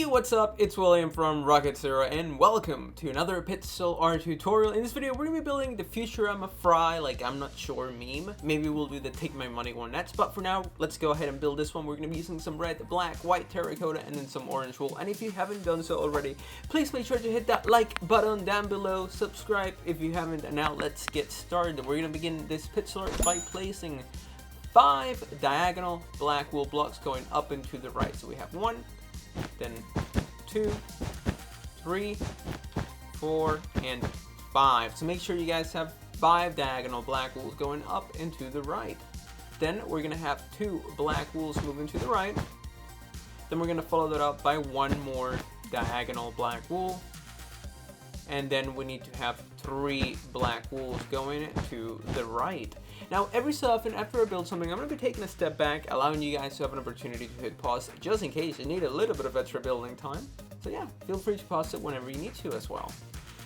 Hey, what's up? It's William from Rocket Zero, and welcome to another pixel art tutorial. In this video, we're gonna be building the Futurama Fry, like I'm not sure meme. Maybe we'll do the take my money one next, but for now, let's go ahead and build this one. We're gonna be using some red, black, white terracotta, and then some orange wool. And if you haven't done so already, please make sure to hit that like button down below, subscribe if you haven't, and now let's get started. We're gonna begin this pixel art by placing 5 diagonal black wool blocks going up and to the right. So we have 1, then 2, 3, 4, and 5. So make sure you guys have 5 diagonal black wools going up and to the right. Then we're gonna have 2 black wools moving to the right. Then we're gonna follow that up by 1 more diagonal black wool. And then we need to have 3 black wools going to the right. Now, every so often after I build something, I'm going to be taking a step back, allowing you guys to have an opportunity to hit pause, just in case you need a little bit of extra building time. So yeah, feel free to pause it whenever you need to as well.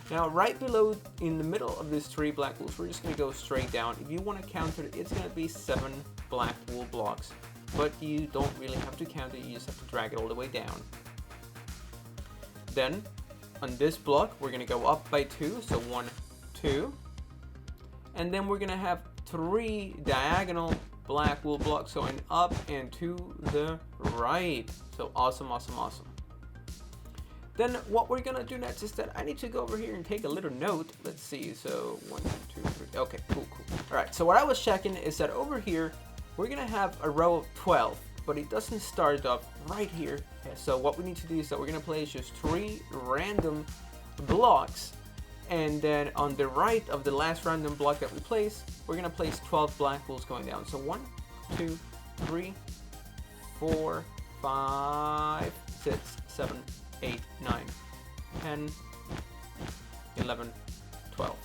Now, right below, in the middle of these 3 black wools, we're just going to go straight down. If you want to count it, it's going to be 7 black wool blocks. But you don't really have to count it, you just have to drag it all the way down. Then, on this block, we're going to go up by 2, so 1, 2. And then we're going to have 3 diagonal black wool blocks going up and to the right. So awesome, awesome, awesome. Then what we're gonna do next is that I need to go over here and take a little note. Let's see, so 1, 2, 3, okay, cool. All right, so what I was checking is that over here, we're gonna have a row of 12, but it doesn't start off right here. So what we need to do is that we're gonna place just 3 random blocks. And then on the right of the last random block that we place, we're going to place 12 black wools going down. So 1, 2, 3, 4, 5, 6, 7, 8, 9, 10, 11, 12.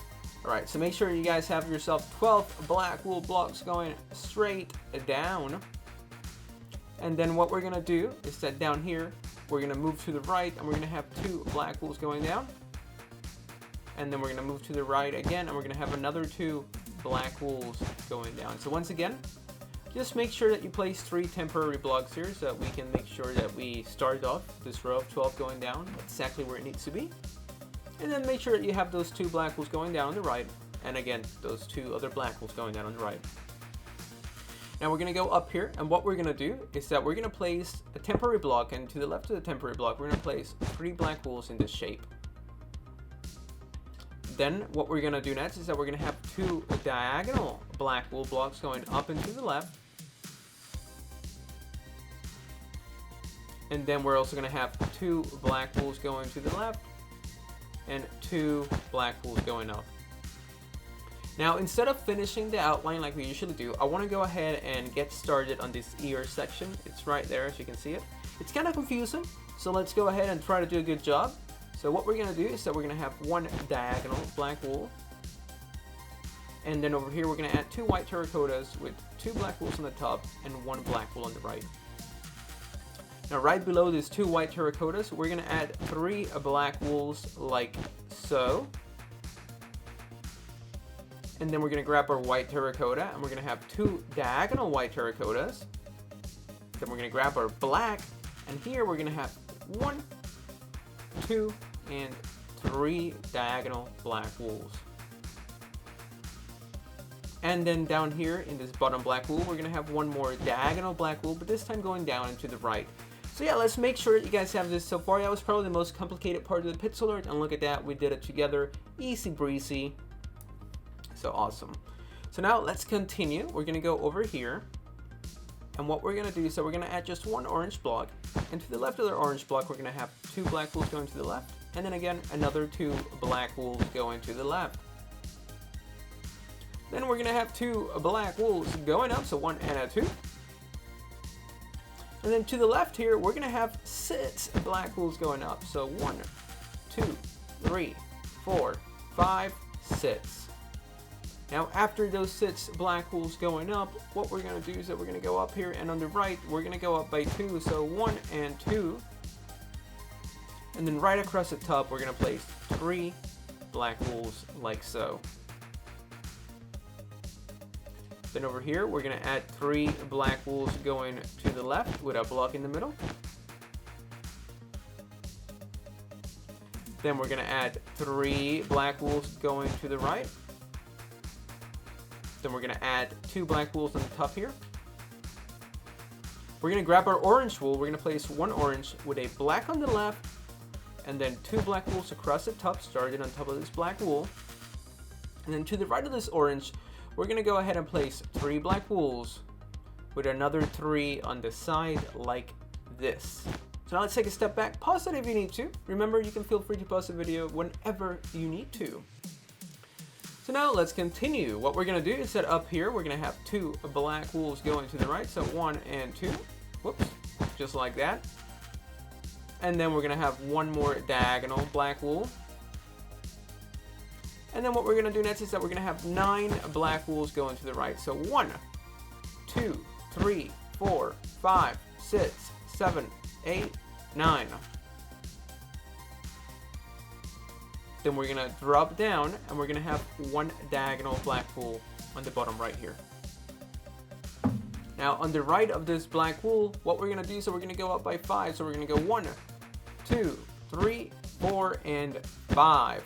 Alright, so make sure you guys have yourself 12 black wool blocks going straight down. And then what we're going to do is that down here, we're going to move to the right and we're going to have 2 black wools going down. And then we're going to move to the right again, and we're going to have another 2 black wools going down. So once again, just make sure that you place 3 temporary blocks here so that we can make sure that we start off this row of 12 going down exactly where it needs to be. And then make sure that you have those 2 black wools going down on the right, and again, those 2 other black wools going down on the right. Now we're going to go up here, and what we're going to do is that we're going to place a temporary block, and to the left of the temporary block, we're going to place 3 black wools in this shape. Then what we're going to do next is that we're going to have 2 diagonal black wool blocks going up and to the left. And then we're also going to have 2 black wools going to the left and 2 black wools going up. Now, instead of finishing the outline like we usually do, I want to go ahead and get started on this ear section. It's right there, as you can see it. It's kind of confusing, so let's go ahead and try to do a good job. So what we're going to do is that we're going to have 1 diagonal black wool. And then over here we're going to add 2 white terracottas with 2 black wools on the top and 1 black wool on the right. Now right below these 2 white terracottas, we're going to add 3 black wools like so. And then we're going to grab our white terracotta and we're going to have 2 diagonal white terracottas. Then we're going to grab our black, and here we're going to have 1, 2, and 3 diagonal black wools. And then down here in this bottom black wool, we're going to have 1 more diagonal black wool, but this time going down and to the right. So yeah, let's make sure that you guys have this. So far, that was probably the most complicated part of the pixel art, and look at that, we did it together, easy breezy. So awesome. So now let's continue. We're going to go over here. And what we're going to do is that we're going to add just 1 orange block. And to the left of the orange block, we're going to have 2 black wools going to the left. And then again, another 2 black wools going to the left. Then we're going to have 2 black wools going up, so 1 and a 2. And then to the left here, we're going to have 6 black wools going up. So 1, 2, 3, 4, 5, 6. Now, after those 6 black wools going up, what we're going to do is that we're going to go up here, and on the right, we're going to go up by 2, so 1 and 2. And then right across the top, we're going to place 3 black wools like so. Then over here, we're going to add 3 black wools going to the left with a block in the middle. Then we're going to add 3 black wools going to the right. Then we're going to add 2 black wools on the top here. We're going to grab our orange wool. We're going to place 1 orange with a black on the left, and then 2 black wools across the top, starting on top of this black wool. And then to the right of this orange, we're going to go ahead and place 3 black wools with another 3 on the side like this. So now let's take a step back, pause it if you need to. Remember, you can feel free to pause the video whenever you need to. So now let's continue. What we're going to do is that up here, we're going to have 2 black wools going to the right. So 1 and 2, whoops, just like that. And then we're going to have 1 more diagonal black wool. And then what we're going to do next is that we're going to have 9 black wools going to the right. So 1, 2, 3, 4, 5, 6, 7, 8, 9. Then we're gonna drop down and we're gonna have 1 diagonal black wool on the bottom right here. Now on the right of this black wool, what we're gonna do is we're gonna go up by 5. So we're gonna go 1, 2, 3, 4, and 5.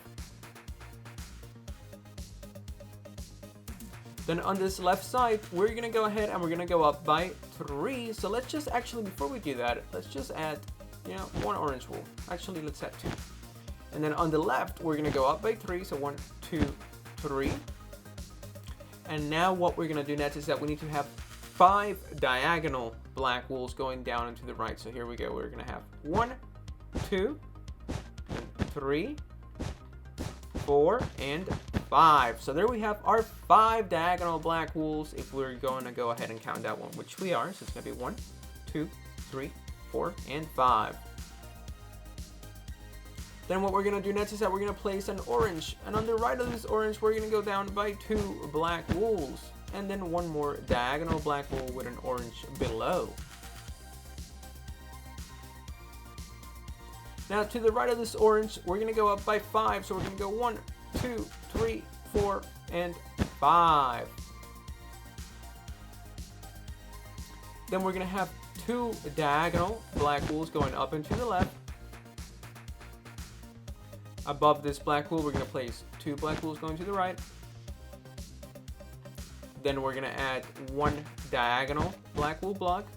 Then on this left side, we're gonna go ahead and we're gonna go up by 3. So let's just actually, before we do that, let's just add, 1 orange wool. Actually, let's add 2. And then on the left, we're gonna go up by 3. So 1, 2, 3. And now what we're gonna do next is that we need to have 5 diagonal black wools going down and to the right. So here we go. We're gonna have 1, 2, 3, 4, and 5. So there we have our 5 diagonal black wools if we're going to go ahead and count that one, which we are. So it's going to be 1, 2, 3, 4, and 5. Then what we're going to do next is that we're going to place an orange. And on the right of this orange, we're going to go down by 2 black wools. And then 1 more diagonal black wool with an orange below. Now to the right of this orange, we're going to go up by 5. So we're going to go 1, 2, 3, 4, and 5. Then we're going to have 2 diagonal black wools going up and to the left. Above this black wool, we're going to place 2 black wools going to the right. Then we're going to add 1 diagonal black wool block.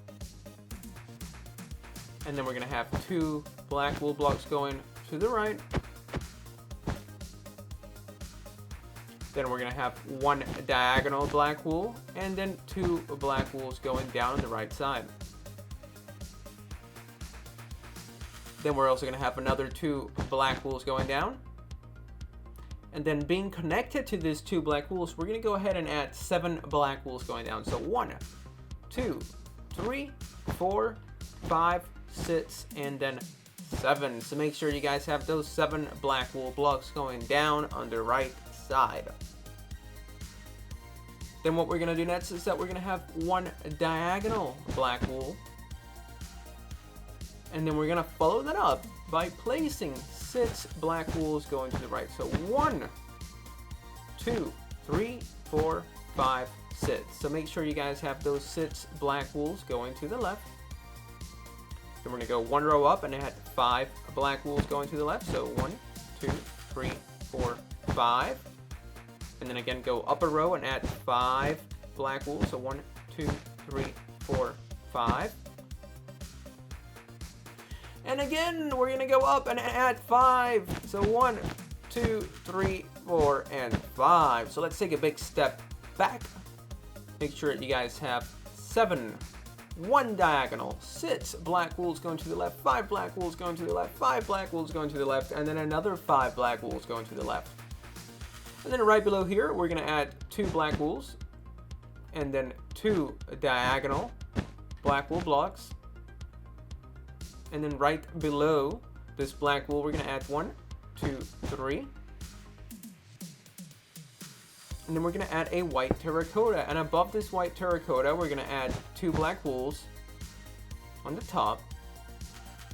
And then we're going to have 2 black wool blocks going to the right. Then we're going to have 1 diagonal black wool, and then 2 black wools going down on the right side. Then we're also going to have another 2 black wools going down. And then being connected to these 2 black wools, we're going to go ahead and add 7 black wools going down. So 1, 2, 3, 4, 5, 6, and then 7. So make sure you guys have those 7 black wool blocks going down on the right side. Then what we're going to do next is that we're going to have 1 diagonal black wool. And then we're going to follow that up by placing 6 black wools going to the right. So 1, 2, 3, 4, 5, 6. So make sure you guys have those 6 black wools going to the left. Then we're going to go 1 row up and add 5 black wools going to the left. So 1, 2, 3, 4, 5. And then again go up a row and add 5 black wools. So 1, 2, 3, 4, 5. And again, we're going to go up and add 5. So 1, 2, 3, 4, and 5. So let's take a big step back. Make sure that you guys have 7, 1 diagonal, 6 black wools going to the left, 5 black wools going to the left, 5 black wools going to the left, and then another 5 black wools going to the left. And then right below here, we're going to add 2 black wools, and then 2 diagonal black wool blocks. And then right below this black wool, we're going to add 1, 2, 3. And then we're going to add a white terracotta. And above this white terracotta, we're going to add 2 black wools on the top.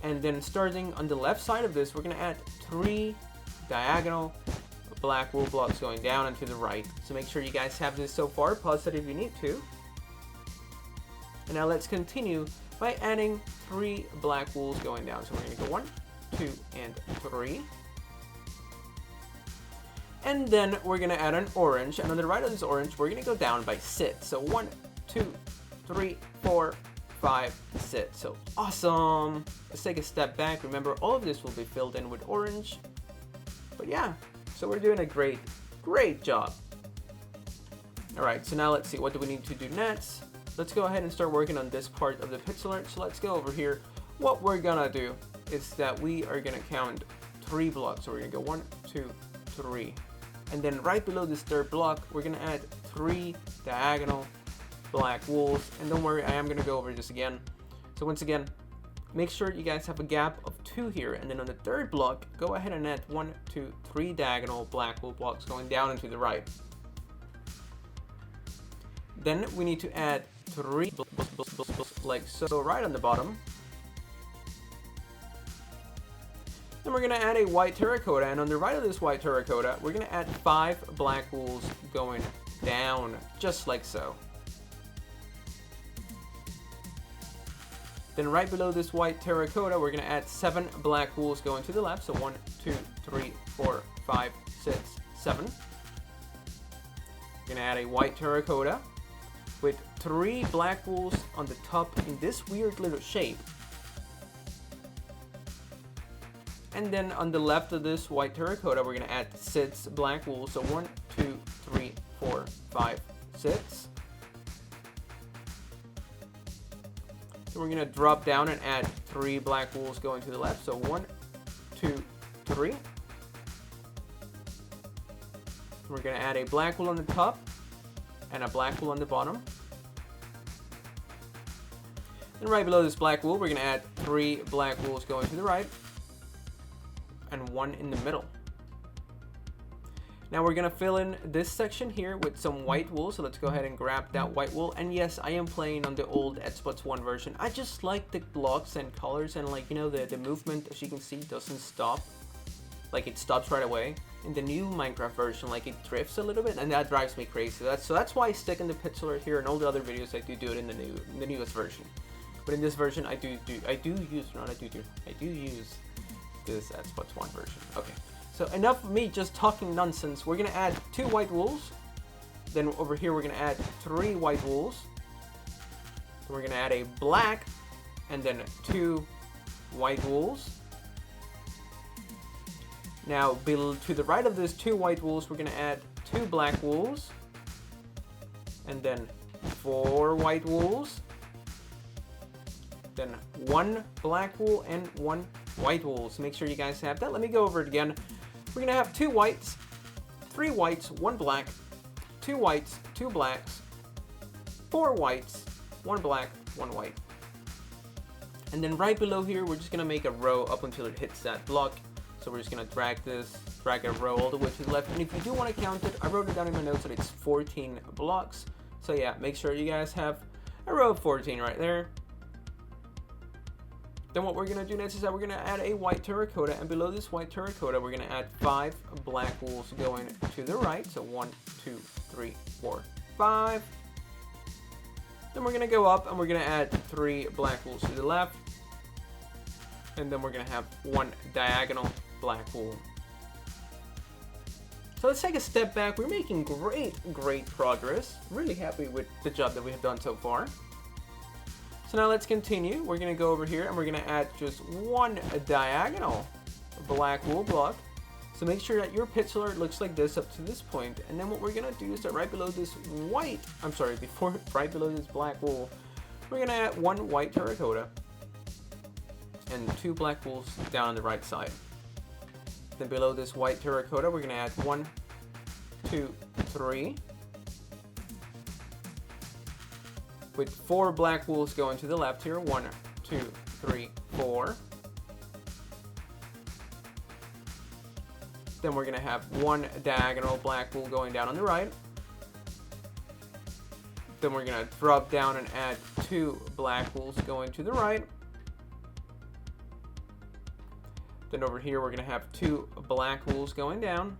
And then starting on the left side of this, we're going to add 3 diagonal black wool blocks going down and to the right. So make sure you guys have this so far. Pause it if you need to. And now let's continue by adding 3 black wools going down. So we're going to go 1, 2, and 3. And then we're gonna add an orange, and on the right of this orange, we're gonna go down by sit. So 1, 2, 3, 4, 5, sit. So awesome. Let's take a step back. Remember, all of this will be filled in with orange. But yeah, so we're doing a great job. All right, so now let's see, what do we need to do next? Let's go ahead and start working on this part of the pixel art. So let's go over here. What we're gonna do is that we are gonna count 3 blocks. So we're gonna go 1, 2, 3. And then right below this third block, we're gonna add 3 diagonal black wools. And don't worry, I am gonna go over this again. So once again, make sure you guys have a gap of 2 here. And then on the third block, go ahead and add 1, 2, 3 diagonal black wool blocks going down and to the right. Then we need to add 3 like so right on the bottom. Then we're gonna add a white terracotta, and on the right of this white terracotta, we're gonna add 5 black wools going down, just like so. Then right below this white terracotta, we're gonna add 7 black wools going to the left. So 1, 2, 3, 4, 5, 6, 7. We're gonna add a white terracotta with 3 black wools on the top in this weird little shape. And then on the left of this white terracotta, we're gonna add 6 black wools. So 1, 2, 3, 4, 5, 6. Then we're gonna drop down and add 3 black wools going to the left. So 1, 2, 3. We're gonna add a black wool on the top and a black wool on the bottom. And right below this black wool, we're gonna add 3 black wools going to the right and 1 in the middle. Now we're gonna fill in this section here with some white wool. So let's go ahead and grab that white wool. And yes, I am playing on the old Xbox One version. I just like the blocks and colors, and like, you know, the movement, as you can see, doesn't stop. Like, it stops right away. In the new Minecraft version, like, it drifts a little bit, and that drives me crazy. So that's why I stick in the pixel art here, and all the other videos I do it in the newest version. But in this version, I do use this Xbox One version. Okay, so enough of me just talking nonsense. We're gonna add 2 white wools. Then over here, we're gonna add 3 white wools. Then we're gonna add a black, and then 2 white wools. Now, to the right of this 2 white wools, we're gonna add 2 black wools, and then 4 white wools. Then 1 black wool and 1 white wool. So make sure you guys have that. Let me go over it again. We're gonna have 2 whites, 3 whites, 1 black, 2 whites, 2 blacks, 4 whites, 1 black, 1 white. And then right below here, we're just gonna make a row up until it hits that block. So we're just gonna drag a row all the way to the left. And if you do want to count it, I wrote it down in my notes that it's 14 blocks. So yeah, make sure you guys have a row of 14 right there. Then what we're gonna do next is that we're gonna add a white terracotta, and below this white terracotta, we're gonna add 5 black wools going to the right. So 1, 2, 3, 4, 5. Then we're gonna go up and we're gonna add 3 black wools to the left. And then we're gonna have 1 diagonal black wool. So let's take a step back. We're making great progress. Really happy with the job that we have done so far. So now let's continue. We're gonna go over here and we're gonna add just 1 diagonal black wool block. So make sure that your pixel art looks like this up to this point. And then what we're gonna do is that right below this right below this black wool, we're gonna add 1 white terracotta and 2 black wools down on the right side. Then below this white terracotta, we're gonna add 1, 2, 3. With 4 black wools going to the left here. 1, 2, 3, 4. Then we're gonna have 1 diagonal black wool going down on the right. Then we're gonna drop down and add 2 black wools going to the right. Then over here, we're gonna have 2 black wools going down.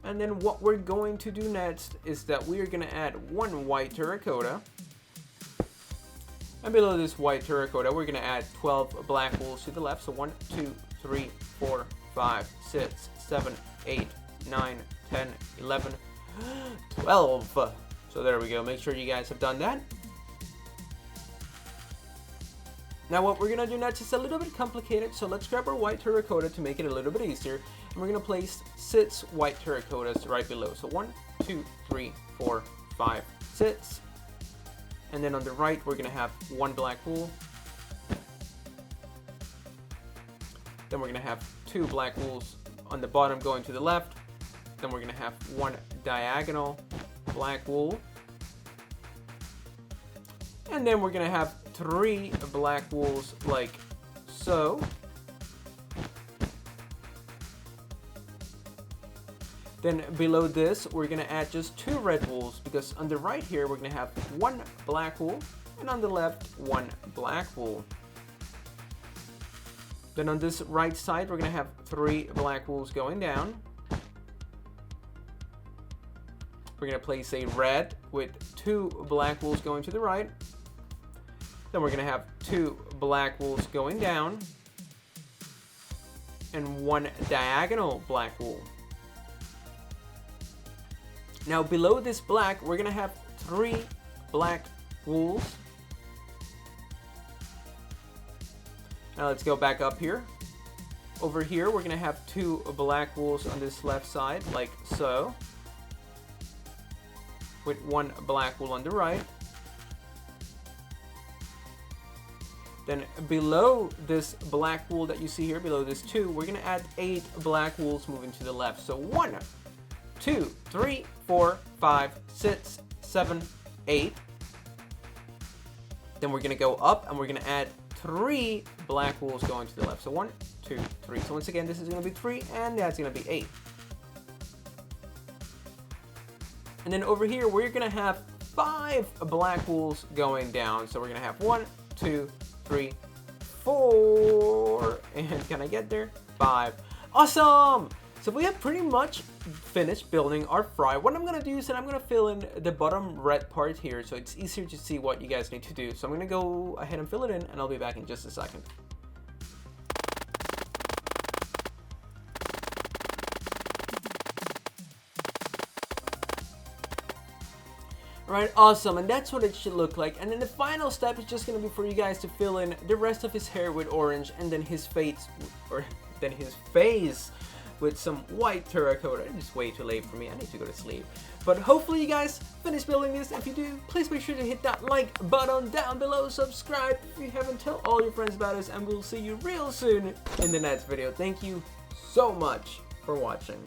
And then what we're going to do next is that we are gonna add 1 white terracotta. And below this white terracotta, we're gonna add 12 black wools to the left. So 1, 2, 3, 4, 5, 6, 7, 8, 9, 10, 11, 12. So there we go. Make sure you guys have done that. Now what we're going to do next is a little bit complicated, so let's grab our white terracotta to make it a little bit easier. And we're going to place 6 white terracottas right below. So 1, 2, 3, 4, 5, 6. And then on the right, we're going to have 1 black wool. Then we're going to have 2 black wools on the bottom going to the left. Then we're going to have 1 diagonal black wool. And then we're going to have 3 black wools like so. Then below this, we're going to add just 2 red wools, because on the right here, we're going to have 1 black wool, and on the left, 1 black wool. Then on this right side, we're going to have 3 black wools going down. We're going to place a red with 2 black wools going to the right. Then we're going to have 2 black wools going down, and 1 diagonal black wool. Now below this black, we're going to have 3 black wools. Now let's go back up here. Over here, we're going to have 2 black wools on this left side, like so, with 1 black wool on the right. Then below this black wool that you see here, below this 2, we're going to add 8 black wools moving to the left. So 1, 2, 3, 4, 5, 6, 7, 8. Then we're going to go up and we're going to add 3 black wools going to the left. So 1, 2, 3. So once again, this is going to be 3 and that's going to be 8. And then over here, we're going to have 5 black wools going down. So we're going to have 1, 2, 3, 4. And can I get there? 5. Awesome! So we have pretty much finished building our fry. What I'm going to do is that I'm going to fill in the bottom red part here so it's easier to see what you guys need to do. So I'm going to go ahead and fill it in and I'll be back in just a second. Alright, awesome, and that's what it should look like. And then the final step is just going to be for you guys to fill in the rest of his hair with orange, and then his face, with some white terracotta. It's way too late for me. I need to go to sleep. But hopefully you guys finish building this. If you do, please make sure to hit that like button down below. Subscribe if you haven't. Tell all your friends about us, and we'll see you real soon in the next video. Thank you so much for watching.